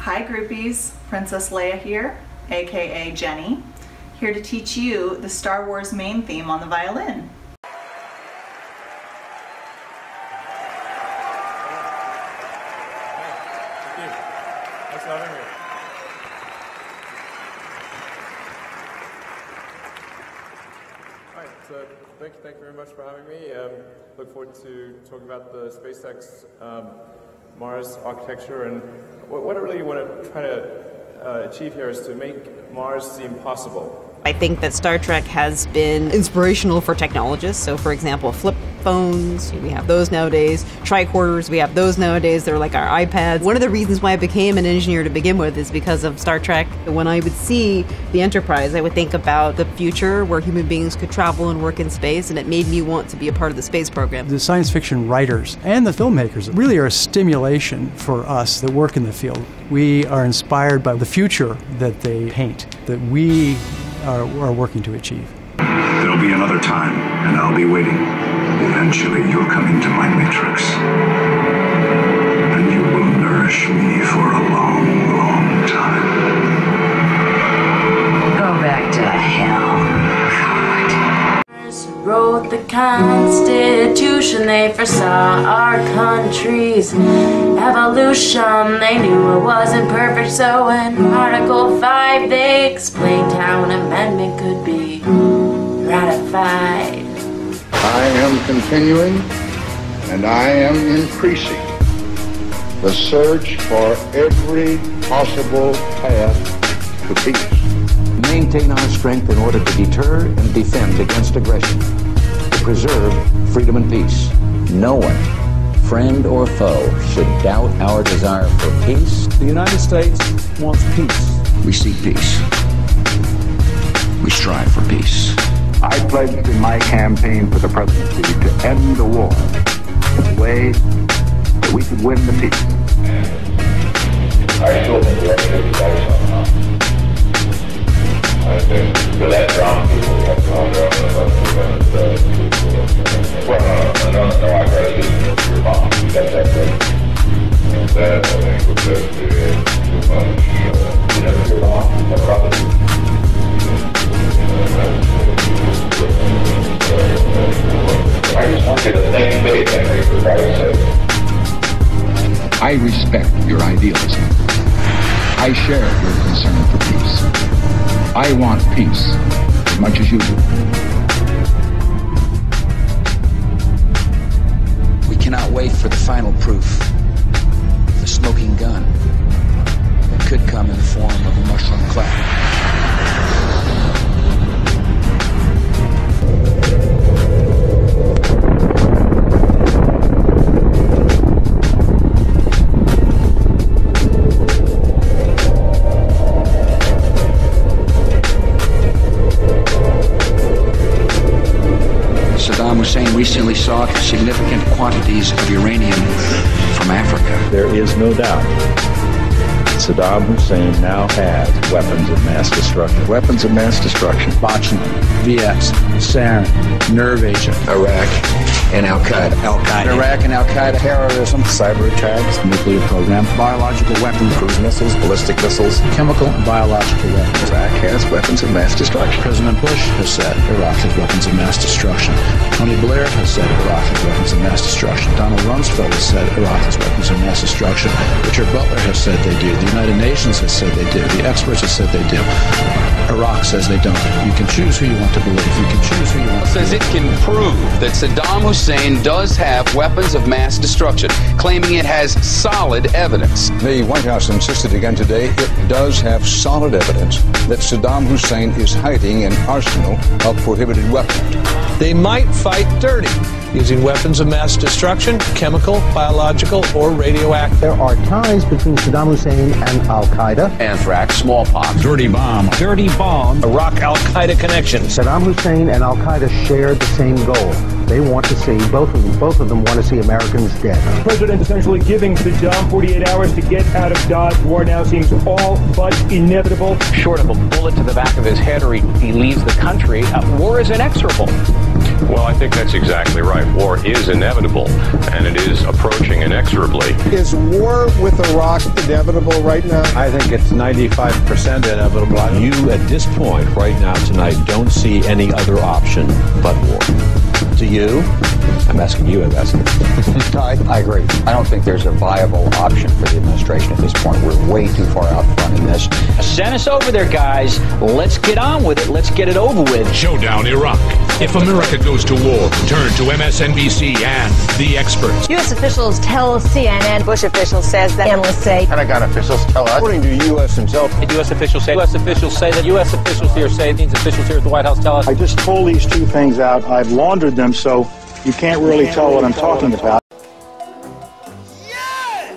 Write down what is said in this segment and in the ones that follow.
Hi groupies, Princess Leia here, aka Jenny, here to teach you the Star Wars main theme on the violin. Thanks for having me. All right, so thank you very much for having me. Look forward to talking about the SpaceX Mars architecture, and what I really want to try to achieve here is to make Mars seem possible. I think that Star Trek has been inspirational for technologists. So, for example, flip phones, we have those nowadays. Tricorders, we have those nowadays. They're like our iPads. One of the reasons why I became an engineer to begin with is because of Star Trek. When I would see the Enterprise, I would think about the future where human beings could travel and work in space, and it made me want to be a part of the space program. The science fiction writers and the filmmakers really are a stimulation for us that work in the field. We are inspired by the future that they paint, that we are working to achieve. There'll be another time, and I'll be waiting. Eventually, you'll come into my matrix, and you will nourish me for a long, long time. Go back to hell. God. Wrote the Constitution, they foresaw our country's evolution. They knew it wasn't perfect, so in Article 5 they explained how an amendment could be ratified. I am continuing and I am increasing the search for every possible path to peace. Maintain our strength in order to deter and defend against aggression, to preserve freedom and peace. No one, friend or foe, should doubt our desire for peace. The United States wants peace. We seek peace. We strive for peace. I pledged in my campaign for the presidency to end the war in a way that we could win the peace. I still think we have to do better somehow. I think for that drum people have to no, I got to use your bomb. That's right. That, I think, would just be too much, your bomb, a problem. I just want you to think big, Henry, for Christ's sake. I respect your idealism. I share your concern for peace. I want peace as much as you do. We cannot wait for the final proof. The smoking gun. It could come in the form of a mushroom cloud. Saddam Hussein recently sought significant quantities of uranium from Africa. There is no doubt Saddam Hussein now has weapons of mass destruction. Weapons of mass destruction. Botulinum, VX, sarin, nerve agent. Iraq and Al-Qaeda. Iraq and Al-Qaeda. Terrorism, cyber attacks, nuclear program, biological weapons, cruise missiles, ballistic missiles, chemical and biological weapons. Iraq has weapons of mass destruction. President Bush has said Iraq has weapons of mass destruction. Tony Blair has said Iraq has weapons of mass destruction. Donald Rumsfeld has said Iraq has weapons of mass destruction. Richard Butler has said they do. The United Nations has said they do. The experts have said they do. Iraq says they don't. You can choose who you want to believe. You can choose who you want to says it can prove that Saddam Hussein does have weapons of mass destruction, claiming it has solid evidence. The White House insisted again today it does have solid evidence that Saddam Hussein is hiding an arsenal of prohibited weapons. They might fight dirty, using weapons of mass destruction, chemical, biological, or radioactive. There are ties between Saddam Hussein and Al-Qaeda. Anthrax, smallpox. Dirty bomb. Dirty bomb. Iraq-Al-Qaeda connection. Saddam Hussein and Al-Qaeda share the same goal. They want to see, both of them want to see Americans dead. The president essentially giving Saddam 48 hours to get out of Dodge. War now seems all but inevitable. Short of a bullet to the back of his head or he leaves the country, war is inexorable. Well, I think that's exactly right. War is inevitable, and it is approaching inexorably. Is war with Iraq inevitable right now? I think it's 95% inevitable. You, at this point, right now, tonight, don't see any other option but war. Do you? I'm asking you, I'm asking. I agree. I don't think there's a viable option for the administration at this point. We're way too far out front in this. Send us over there, guys. Let's get on with it. Let's get it over with. Showdown Iraq. If America goes to war, turn to MSNBC and the experts. U.S. officials tell CNN. Bush officials says that. Analysts say. Pentagon officials tell us. According to U.S. intelligence. U.S. officials say. U.S. officials say that. U.S. officials here say. These officials here at the White House tell us. I just pulled these two things out. I've laundered them so you can't really tell what I'm talking about. Yeah!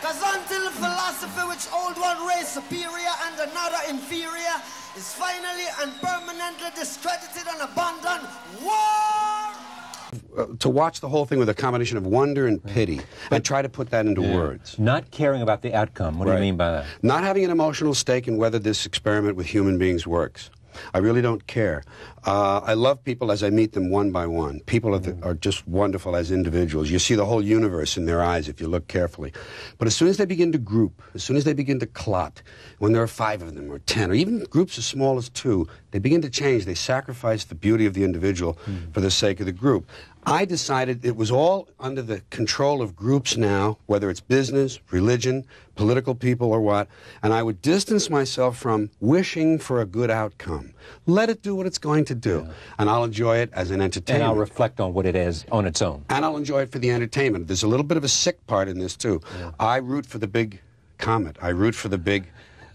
Because until the philosophy which old one race superior and another inferior is finally and permanently discredited and abandoned, war! To watch the whole thing with a combination of wonder and pity and try to put that into words. Not caring about the outcome. What do you mean by that? Not having an emotional stake in whether this experiment with human beings works. I really don't care. I love people as I meet them one by one. People are just wonderful as individuals. You see the whole universe in their eyes if you look carefully. But as soon as they begin to group, as soon as they begin to clot, when there are 5 of them or 10, or even groups as small as 2, they begin to change. They sacrifice the beauty of the individual for the sake of the group. I decided it was all under the control of groups now, whether it's business, religion, political people, or what, and I would distance myself from wishing for a good outcome. Let it do what it's going to do, and I'll enjoy it as an entertainment. And I'll reflect on what it is on its own. And I'll enjoy it for the entertainment. There's a little bit of a sick part in this, too. I root for the big comet. I root for the big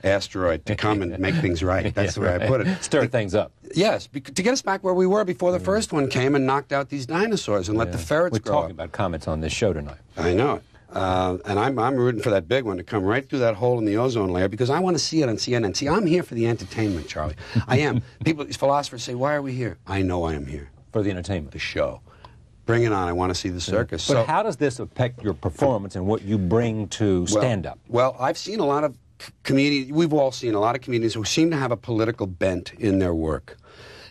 asteroid to come and make things right. That's the way I put it. Stir things up. Yes, to get us back where we were before the first one came and knocked out these dinosaurs and let the ferrets grow up. We're talking about comets on this show tonight. I know it. And I'm rooting for that big one to come right through that hole in the ozone layer because I want to see it on CNN. See, I'm here for the entertainment, Charlie. I am. These philosophers say, why are we here? I know I am here. For the entertainment. The show. Bring it on. I want to see the circus. But how does this affect your performance and what you bring to stand-up? Well, I've seen a lot of comedians, we've all seen a lot of comedians who seem to have a political bent in their work.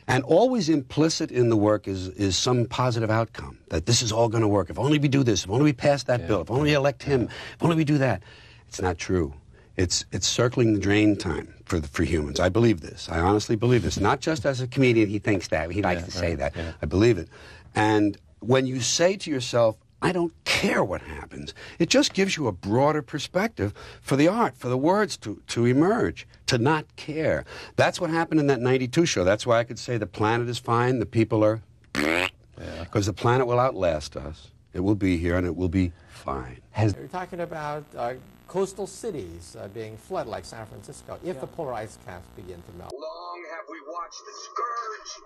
And always implicit in the work is some positive outcome, that this is all going to work. If only we do this, if only we pass that bill, if only we elect him, if only we do that. It's not true. It's circling the drain time for humans. I believe this. I honestly believe this. Not just as a comedian, he thinks that. He likes to say that. I believe it. And when you say to yourself, I don't care what happens, it just gives you a broader perspective for the art, for the words to emerge, to not care. That's what happened in that 92 show. That's why I could say the planet is fine, the people are... Because the planet will outlast us. It will be here, and it will be fine. You're talking about coastal cities being flooded like San Francisco, if the polar ice caps begin to melt. Long have we watched the scourge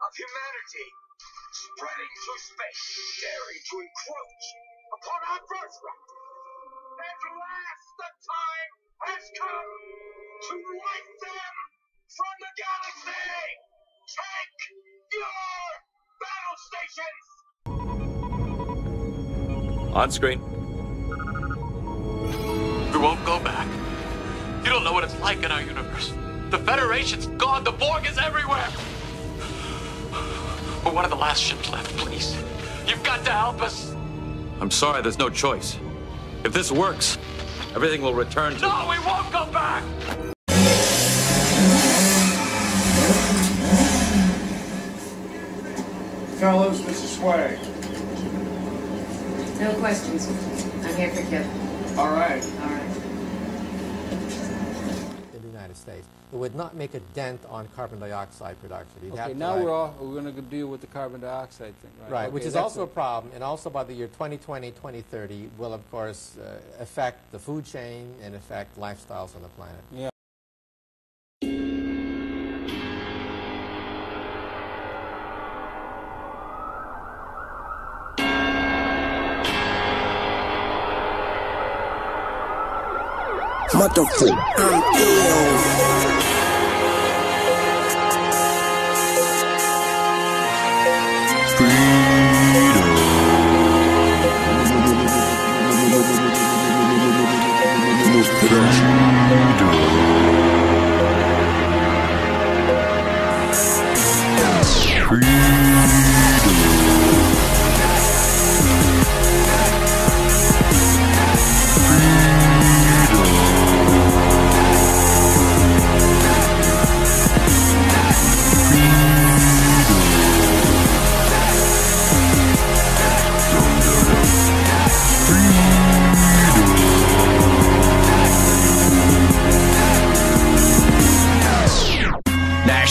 of humanity spreading through space, daring to encroach upon our birthright. At last the time has come to wipe them from the galaxy! Take your battle stations! On screen. We won't go back. You don't know what it's like in our universe. The Federation's gone. The Borg is everywhere. We're one of the last ships left, please. You've got to help us. I'm sorry, there's no choice. If this works, everything will return to... No, we won't go back! Fellas, this is Sway. No questions. I'm here for Kip. All right. All right. In the United States, it would not make a dent on carbon dioxide production. Okay, now we're going to deal with the carbon dioxide thing, right? Right, okay, which is also a problem, and also by the year 2020, 2030 will, of course, affect the food chain and affect lifestyles on the planet. Yeah.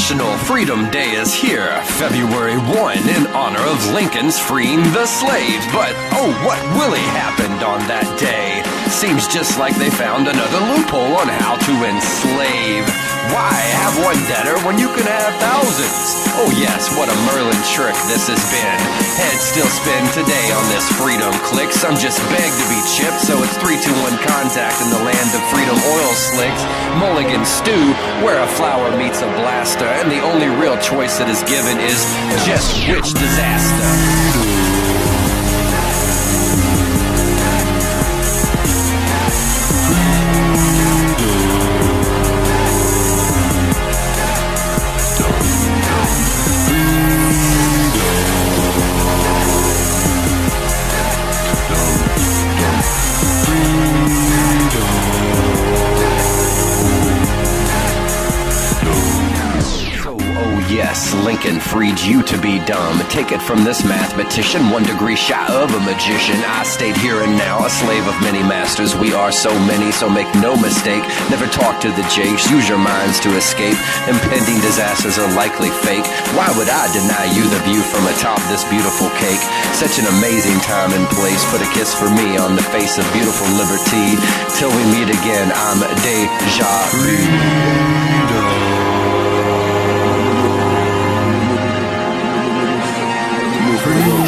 National Freedom Day is here, February 1, in honor of Lincoln's freeing the slaves. But, oh, what really happened on that day? Seems just like they found another loophole on how to enslave. Why have one debtor when you can have thousands? Oh yes, what a Merlin trick this has been. Heads still spin today on this freedom click. Some just beg to be chipped, so it's 3-2-1 contact in the land of freedom oil slicks. Mulligan stew, where a flower meets a blaster, and the only real choice that is given is just which disaster. Yes, Lincoln freed you to be dumb. Take it from this mathematician, 1 degree shy of a magician. I stayed here and now, a slave of many masters. We are so many, so make no mistake. Never talk to the jakes, use your minds to escape. Impending disasters are likely fake. Why would I deny you the view from atop this beautiful cake? Such an amazing time and place. Put a kiss for me on the face of beautiful liberty. Till we meet again, I'm Deja Vu. Freedom.